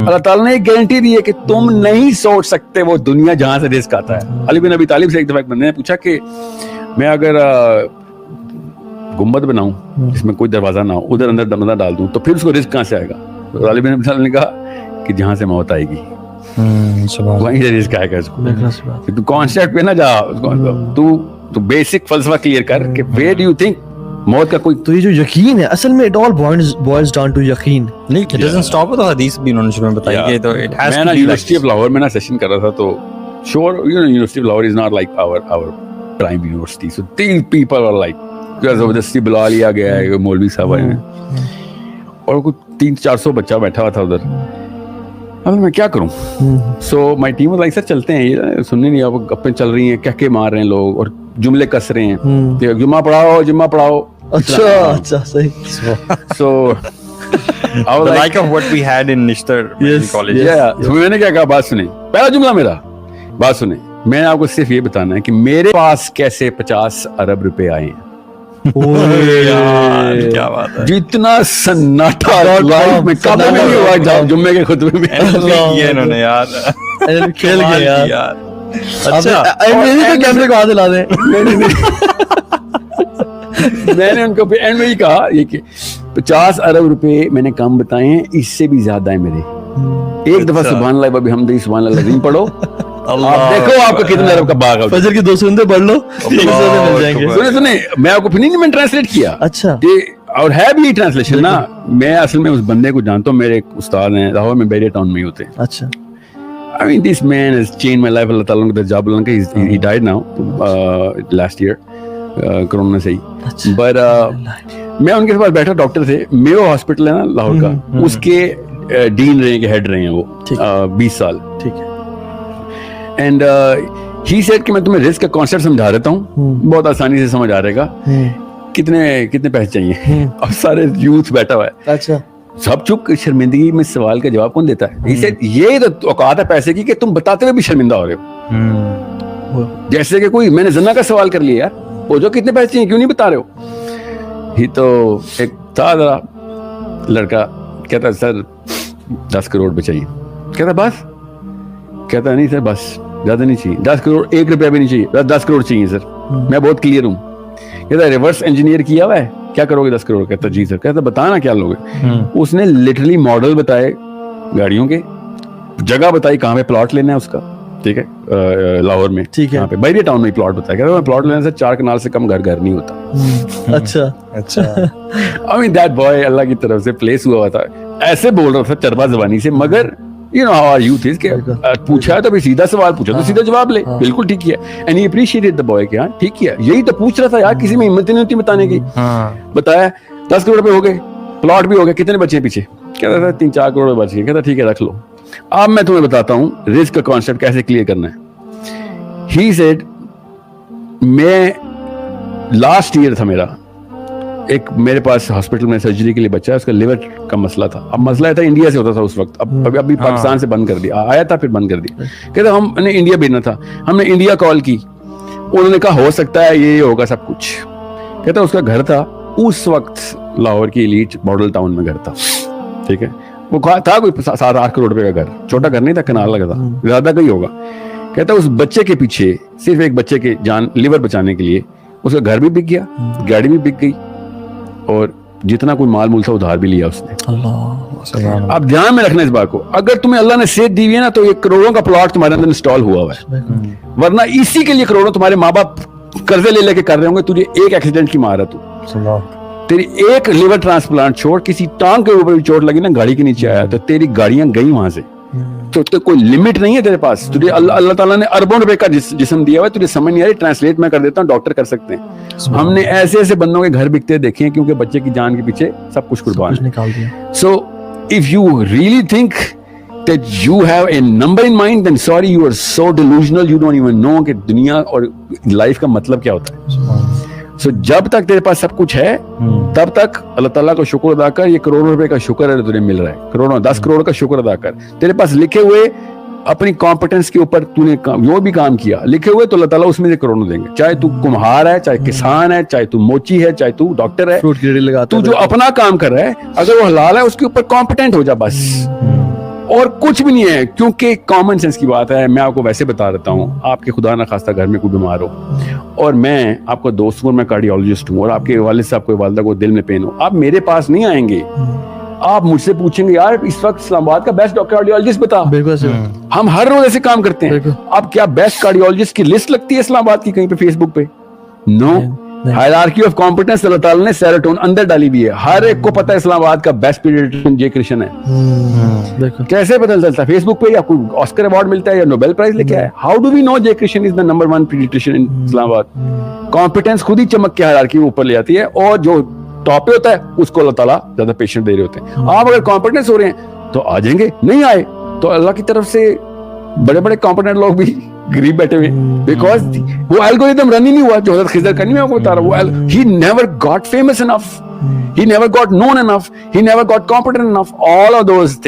اللہ تعالیٰ نے ایک گارنٹی دی ہے کہ تم نہیں سوچ سکتے وہ دنیا جہاں سے رزق آتا ہے. علی بن ابی طالب سے ایک دفعہ ایک بندے نے پوچھا کہ میں اگر گنبد بناؤں جس میں کوئی دروازہ نہ ہو, ادھر اندر بندہ ڈال دوں تو پھر اس کو رزق کہاں سے آئے گا؟ تو علی بن ابی طالب نے کہا کہ جہاں سے موت آئے گی وہیں سے رزق آئے گا اس کو. تو کانسیپٹ پہ نہ جا, تو بیسک فلسفہ کلیئر کر کہ ویئر ڈو یو تھنک موت کا کوئی. تو یہ جو یقین ہے اصل میں it all boils down to یقین. نہیں, it doesn't stop with حدیث بھی انہوں نے شروع میں بتائی کہ تو it has to be. میں نا یونیورسٹی آف لاہور میں نا سیشن کر رہا تھا تو sure you know university of Lahore is not like our prime university, so these people are like زبردستی بلا لیا گیا ہے مولوی صاحب آئے ہیں اور کوئی 300-400 بچہ بیٹھا ہوا تھا ادھر. اب میں کیا کروں؟ سو مائی ٹیم واز لائک سر چلتے ہیں, یہ سننے نہیں, اب گپیں چل رہی ہیں, کہکے مار رہے ہیں لوگ اور جملے کس رہے ہیں کہ جمعہ پڑھاؤ. اچھا صحیح. سو like of what we had in Nishtar college. میں نے کیا کہا, بات سنیں, پہلا جملہ میرا, بات سنیں, میں نے آپ کو صرف یہ بتانا ہے کہ میرے پاس کیسے 50 ارب روپے آئے ہیں. کیا بات ہے, جتنا سناٹا لائف میں کبھی نہیں ہوا جمعے کے خطبے میں انہوں نے یار کھیل گئے یار. اچھا کیمرے کو ہاتھ لا دیں. میں نے ان کو اینڈ میں ہی کہا یہ کہ 50 ارب روپے میں نے کم بتائے ہیں, اس سے بھی زیادہ ہیں میرے. ایک دفعہ سبحان اللہ بابی حمدی سبحان اللہ العظیم پڑھو, آپ دیکھو آپ کو کتنے ارب کا باغ ہے. فجر کی 2 سنتے پڑھ لو, 300 مل جائیں گے. سنیں میں آپ کو نہیں, میں ٹرانسلیٹ کیا. اچھا, اور ہے بھی ٹرانسلیشن نا. میں اصل میں اس بندے کو جانتا ہوں, میرے ایک استاد ہیں لاہور میں, بیریا ٹاؤن میں ہی ہوتے ہیں. اچھا. I mean this man has changed my life. اللہ تعالیٰ نے جاب لگا کہ he died now last year corona سے ہی. But میں ان کے پاس بیٹھا, ڈاکٹر تھے, میو ہاسپٹل ہے نا لاہور کا, اس کے ڈین رہے ہیں, کہ ہیڈ رہے ہیں وہ 20 سال. ٹھیک ہے. اینڈ he said کہ میں تمہیں رسک کا کانسیپٹ سمجھا دیتا ہوں, بہت آسانی سے سمجھ آ رہے گا. کتنے پیسے چاہیے؟ اب سارے یوتھ بیٹھا ہوا ہے. اچھا. سب چپ, شرمندگی میں سوال کا جواب کون دیتا ہے؟ یہ تو اوقات ہے پیسے کی کہ تم بتاتے ہوئے بھی شرمندہ ہو رہے ہو. جیسے کہ کوئی میں نے زنا کا سوال کر لیا یار, وہ جو کتنے پیسے چاہیے کیوں نہیں بتا رہے ہو؟ ہی تو ایک تھا ذرا لڑکا, کہتا سر 10 کروڑ پہ چاہیے. کہتا بس, کہتا نہیں سر بس زیادہ نہیں چاہیے, 10 کروڑ 1 روپیہ بھی نہیں چاہیے, 10 کروڑ چاہیے سر, میں بہت کلیئر ہوں. کہتا ریورس انجینئر کیا ہوا ہے, کیا کرو گے 10 کروڑ؟ کہتا جی سر. کہتا بتانا کیا لوگے؟ اس نے لٹرلی ماڈل بتائے گاڑیوں کے, جگہ بتائی کہاں پہ پلاٹ لینا ہے اس کا, ٹھیک ہے, لاہور میں, ٹھیک ہے, یہاں پہ بیریا ٹاؤن میں پلاٹ بتایا. کہتا پلاٹ لینے سے 4 کنال سے کم گھر نہیں ہوتا. اچھا. I mean that boy اللہ کی طرف سے پلیس ہوا ہوا تھا, ایسے بول رہا تھا چربا زبانی سے, مگر you know how our youth is کہ پوچھا ہے تو بھی سیدھا سوال پوچھا تو سیدھا جواب لے, بالکل ٹھیک کیا. And he appreciated the boy کہ ہاں ٹھیک کیا, یہی تو پوچھ رہا تھا یار, کسی میں ہمت نہیں ہوتی بتانے کی. بتایا 10 کروڑ روپے ہو گئے, پلاٹ بھی ہو گیا, کتنے بچے پیچھے؟ کہتا تھا 3-4 کروڑ بچ گئے. کہتا ٹھیک ہے رکھ لو. اب میں تمہیں بتاتا ہوں رزق کا کانسیپٹ کیسے کلیئر کرنا ہے. ہی سیڈ میں لاسٹ ایئر تھا میرا, ایک میرے پاس ہاسپٹل میں سرجری کے لیے بچہ ہے, اس کا لیور کا مسئلہ تھا. اب مسئلہ تھا انڈیا سے ہوتا تھا اس وقت, ابھی پاکستان سے بند کر دیا, آیا تھا پھر بند کر دیا. کہتا ہم نے انڈیا بھیجنا تھا, ہم نے انڈیا کال کی, انہوں نے کہا ہو سکتا ہے یہ ہوگا سب کچھ. کہتا اس کا گھر تھا اس وقت لاہور کی ایلیٹ ماڈل ٹاؤن میں گھر تھا, ٹھیک ہے, وہ تھا کوئی 7-8 کروڑ روپے کا گھر, چھوٹا گھر نہیں تھا, کنال لگا تھا, زیادہ کا ہی ہوگا. کہتا اس بچے کے پیچھے, صرف ایک بچے کے جان لیور بچانے کے لیے, اس کا گھر بھی بک گیا, گاڑی بھی بک گئی, اور جتنا کوئی مال مول تھا ادھار بھی لیا اس نے. اب دھیان میں رکھنا اس بات کو, اگر تمہیں اللہ نے صحت دی ہوئی ہے نا تو یہ کروڑوں کا پلاٹ تمہارے اندر انسٹال ہوا ہوا ہے, ورنہ اسی کے لیے کروڑوں تمہارے ماں باپ قرضے لے کے کر رہے ہوں گے. تجھے ایک ایکسیڈنٹ کی مار ہے, تو تیری ایک لیور ٹرانسپلانٹ چھوڑ, کسی ٹانگ کے اوپر بھی چوٹ لگی نا, گاڑی کے نیچے آیا, تو تیری گاڑیاں گئی وہاں سے. تو کوئی لمٹ نہیں ہے تیرے پاس. تجھے اللہ تعالیٰ نے اربوں روپے کا جسم دیا ہوا ہے, تجھے سمجھ نہیں آ رہی. ٹرانسلیٹ میں کر دیتا ہوں, ڈاکٹر کر سکتے ہیں. ہم نے ایسے بندوں کے گھر بکتے دیکھے ہیں, کیونکہ بچے کی جان کے پیچھے سب کچھ قربان نکال دیا. So if you really think that you have a number in mind, then sorry, you are so delusional, you don't even know کہ دنیا اور لائف کا مطلب کیا ہوتا ہے. سو جب تک تیرے پاس سب کچھ ہے تب تک اللہ تعالیٰ کا شکر ادا کر. یہ کروڑوں روپے کا شکر ہے تجھے مل رہا ہے, کروڑوں 10 کروڑ کا شکر ادا کر. تیرے پاس لکھے ہوئے اپنی کمپٹنس کے اوپر تو نے جو بھی کام کیا لکھے ہوئے, تو اللہ تعالیٰ اس میں سے کروڑوں دیں گے. چاہے تو کمہار ہے, چاہے کسان ہے, چاہے تو موچی ہے, چاہے تو ڈاکٹر ہے, تو جو اپنا کام کر رہا ہے اگر وہ حلال ہے اس کے اوپر کمپٹنٹ ہو جا بس. اور کچھ بھی نہیں ہے, کیونکہ کامن سینس کی بات ہے. میں آپ کو ویسے بتا دیتا ہوں, آپ کے خدا نخواستہ گھر میں کوئی بیمار ہو اور میں آپ کا دوست ہوں اور میں کارڈیولوجسٹ ہوں اور آپ کے والد صاحب کو والدہ کو دل میں پین ہو, آپ میرے پاس نہیں آئیں گے, آپ مجھ سے پوچھیں گے یار اس وقت اسلام آباد کا بیسٹ کارڈیولوجسٹ بتا. ہم ہر روز ایسے کام کرتے ہیں. اب کیا بیسٹ کارڈیولوجسٹ کی لسٹ لگتی ہے اسلام آباد کی کہیں پہ فیس بک پہ؟ نو. ہائرارکی آف کمپیٹنس اللہ تعالیٰ نے سیروٹون اندر ڈالی ہوئی ہے. ہر ایک کو پتا ہے اسلام آباد کا بیسٹ پیڈیاٹرین جے کرشن ہے. کیسے پتہ چلتا ہے؟ فیس بک پہ, یا کوئی آسکر ایوارڈ ملتا ہے یا نوبیل پرائز لے کے آیا. How do we know Jai Krishan is the number 1 paediatrician in Islamabad? Competence خود ہی چمک کے ہائرارکی اوپر لے آتی ہے, اور جو ٹاپ پہ ہوتا ہے اس کو اللہ تعالیٰ زیادہ پیشنٹ دے رہے ہوتے ہیں. آپ اگر کمپیٹنس ہو رہے ہیں تو آ جائیں گے, نہیں آئے تو اللہ کی طرف سے بڑے بڑے کمپیٹنٹ لوگ بھی غریب بیٹھے ہوئے, بیکاز وہ الگورتھم رن ہی نہیں ہوا جو حضرت خضر کا. نہیں میں آپ کو بتا رہا ہوں, he never got famous enough, he never got known enough, he never got competent enough. All of those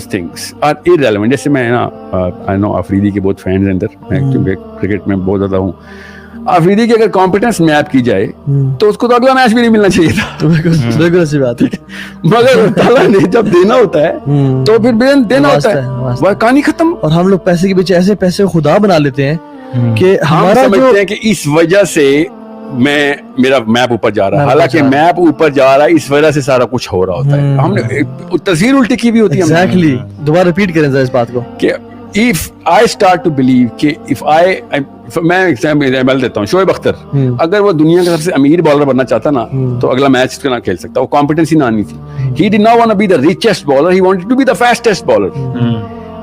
things are irrelevant. جیسے میں نا I know آفریدی کے بہت فینز ہیں اندر, میں کیونکہ کرکٹ میں بہت زیادہ ہوں. آفریدی کی اگر کمپیٹنس میپ کی جائے تو اس کو تو اگلا میچ بھی نہیں ملنا چاہیے تھا. بالکل ایسی بات ہے. مگر تعالیٰ نے جب دینا ہوتا ہے تو پھر دینا ہوتا ہے, وہ کہانی ختم. اور ہم لوگ پیسے کے پیچھے ایسے پیسے خدا بنا لیتے ہیں کہ ہم سمجھتے ہیں کہ اس وجہ سے میرا میپ اوپر جا رہا ہے, حالانکہ میپ اوپر جا رہا ہے اس وجہ سے سارا کچھ ہو رہا ہوتا ہے. ہم نے تصویر الٹی کی بھی ہوتی ہے. ایگزیکٹلی, دوبارہ ریپیٹ کریں ذرا اس بات کو کہ if I start to believe کہ میں ایگزامپل دیتا ہوں, شعیب اختر اگر وہ دنیا کا سب سے امیر بالر بننا چاہتا نا تو اگلا میچ نہ کھیل سکتا, وہ کمپیٹنسی نہ آنی تھی. He did not want to be the richest bowler, he wanted to be the fastest bowler.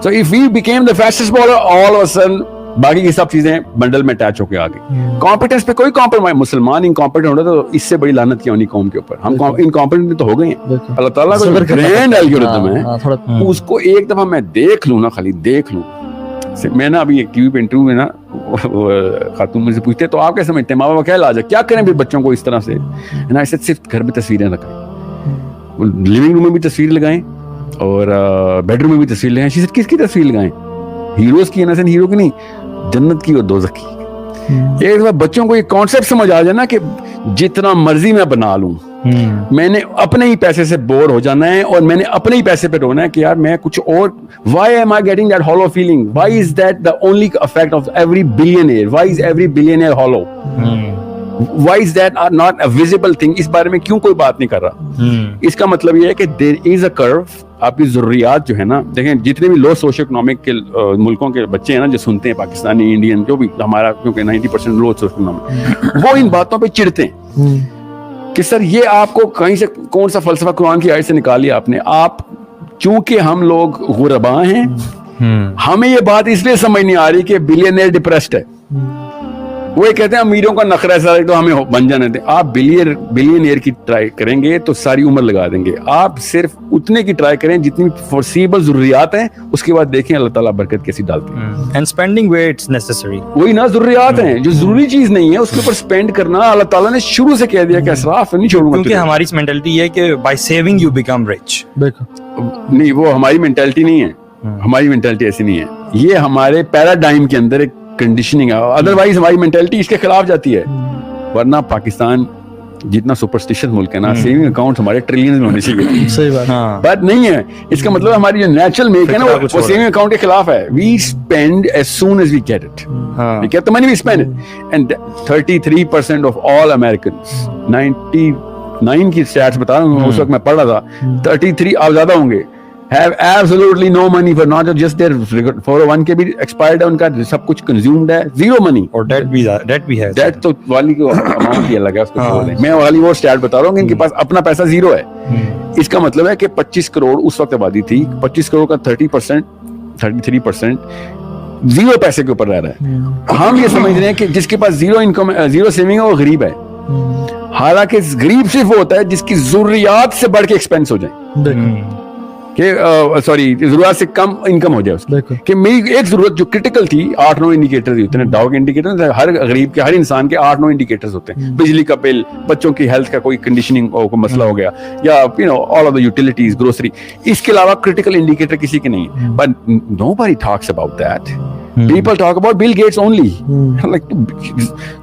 So if we became the fastest bowler, all of a sudden باقی کی سب چیزیں بنڈل میں اٹیچ ہو کے آ گئی. کمپیٹنس پہ کوئی کمپرومائز, مسلمان incompetent ہونا تو اس سے بڑی لعنت کیا ہونی قوم کے اوپر. ہم انکمپیٹنٹ تو ہو گئے ہیں. اللہ تعالیٰ کا گرینڈ الگورتھم ہے, اس کو ایک دفعہ میں دیکھ لوں نا, خالی دیکھ لوں. میں نا ابھی ایک ٹی وی پہ انٹرویو میں نا خاتون مجھ سے پوچھتے تو آپ کیا سمجھتے ہیں ماں باپ کا کیا علاج ہے, کیا کریں پھر بچوں کو اس طرح سے؟ ایسے صرف گھر میں تصویریں لگائیں, لیونگ روم میں بھی تصویر لگائیں اور بیڈ روم میں بھی تصویر لگائیں. کس کی تصویر لگائیں؟ ہیروز کی, نا ہیرو کی نہیں, جنت کی اور دوزخ کی. ایک دفعہ بچوں کو یہ کانسیپٹ سمجھ آ جائے نا کہ جتنا مرضی میں بنا لوں, میں نے اپنے ہی پیسے سے بور ہو جانا ہے اور میں نے اپنے ہی پیسے پہ رونا ہے کہ یار میں کچھ اور. Why am I getting that hollow feeling? Why is that the only effect of every billionaire? Why is every billionaire hollow? Why is that not a visible thing? اس بارے میں کیوں کوئی بات نہیں کر رہا؟ اس کا مطلب یہ ہے کہ there is a curve. آپ کی ضروریات جو ہے نا, دیکھیں جتنے بھی لو سوشو اکنامک کے ملکوں کے بچے ہیں نا جو سنتے ہیں, پاکستانی, انڈین, جو بھی ہمارا, کیونکہ 90% لو سوشو اکنامک, وہ ان باتوں پہ چڑھتے ہیں کہ سر یہ آپ کو کہیں سے کون سا فلسفہ قرآن کی آیت سے نکال لیا آپ نے. آپ چونکہ ہم لوگ غربا ہیں, ہمیں یہ بات اس لیے سمجھ نہیں آ رہی کہ بلینئر ڈپریسڈ ہے. وہ یہ کہتے ہیں امیروں کا نخرہ ہے تو ہمیں بن جانے دیں. آپ بلینئر کی ٹرائی کریں گے تو ساری عمر لگا دیں گے. آپ صرف اتنے کی ٹرائی کریں جتنی فورسیبل ضروریات ہیں, اس کے بعد دیکھیں اللہ تعالیٰ برکت کیسی ڈالتے ہیں. And spending where it's necessary. وہی نا ضروریات ہیں, جو ضروری چیز نہیں ہے اس کے اوپر اسپینڈ کرنا اللہ تعالیٰ نے شروع سے کہہ دیا کہ اسراف نہیں چھوڑوں گا. کیونکہ ہماری مینٹلٹی یہ ہے کہ by saving you become rich. نہیں, وہ ہماری مینٹلٹی نہیں ہے. ہماری مینٹلٹی ایسی نہیں ہے. یہ ہمارے پیراڈائم کے اندر ایک کنڈیشننگ ہے, ادروائز ہماری مینٹلٹی اس کے خلاف جاتی ہے. ورنہ پاکستان جتنا سپرسٹیشن ملک ہے نا, سیونگ اکاؤنٹ ہمارے ٹریلینز میں ہونے چاہیے. صحیح بات, بٹ نہیں ہے. اس کا مطلب ہماری جو نیچرل میک ہے نا وہ سیونگ اکاؤنٹ کے خلاف ہے. We spend as soon as we get it. We get the money, we spend it. And 33% of all Americans, 99 کی اسٹیٹس بتا رہا ہوں, اس وقت میں پڑھ رہا تھا, 33 آپ زیادہ ہوں گے, have absolutely no money for not just their 401 کے بھی expired ہے, ان کا سب کچھ consumed ہے, zero money. اور debt بھی ہے. debt تو والی کو amount ہی الگ ہے, اس کو چھوڑ دیں. میں والی وہ stat بتا رہا ہوں کہ ان کے پاس اپنا پیسہ زیرو ہے. اس کا مطلب ہے کہ 25 کروڑ اس وقت آبادی تھی, 25 کروڑ کا 33% زیرو پیسے کے اوپر رہ رہا ہے. ہم یہ سمجھ رہے ہیں کہ جس کے پاس زیرو انکم, زیرو سیونگ ہے وہ غریب ہے. حالانکہ غریب صرف وہ ہوتا ہے جس کی ضروریات سے بڑھ کے ایکسپینس ہو جائیں, کہ سوری ضرورت سے کم انکم ہو جائے اس کی. کہ میری ایک ضرورت جو کرٹیکل تھی, 8-9 انڈیکیٹرز ہوتے ہیں, ڈاؤ کے انڈیکیٹر ہر غریب کے, ہر انسان کے 8-9 انڈیکیٹرز ہوتے ہیں. بجلی کا بل, بچوں کی ہیلتھ کا کوئی کنڈیشننگ کو مسئلہ ہو گیا, یا all of the utilities, grocery. اس کے علاوہ کرٹیکل انڈیکیٹر کسی کے نہیں. But nobody talks about that. People talk about Bill Gates only. Like,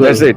That's it.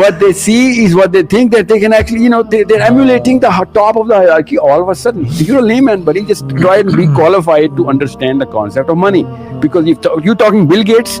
what they see is what they think that they can actually, you know, they're emulating the top of the hierarchy all of a sudden. If you're a layman, buddy, just try and be qualified to understand the concept of money. Because if you're talking Bill Gates,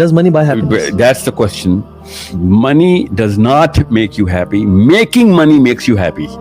Does money buy happiness? That's the question. Money does not make you happy. Making money makes you happy.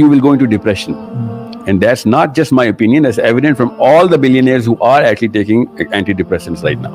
you will go into depression. And that's not just my opinion. That's evident from all the billionaires who are actually taking antidepressants right now.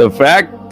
The fact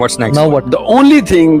What's next? Now what? The only thing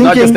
thinking,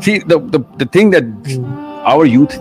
See the thing that our youth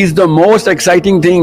is the most exciting thing.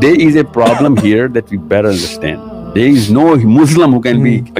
There is a problem here that we better understand. There is no Muslim who can be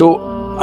So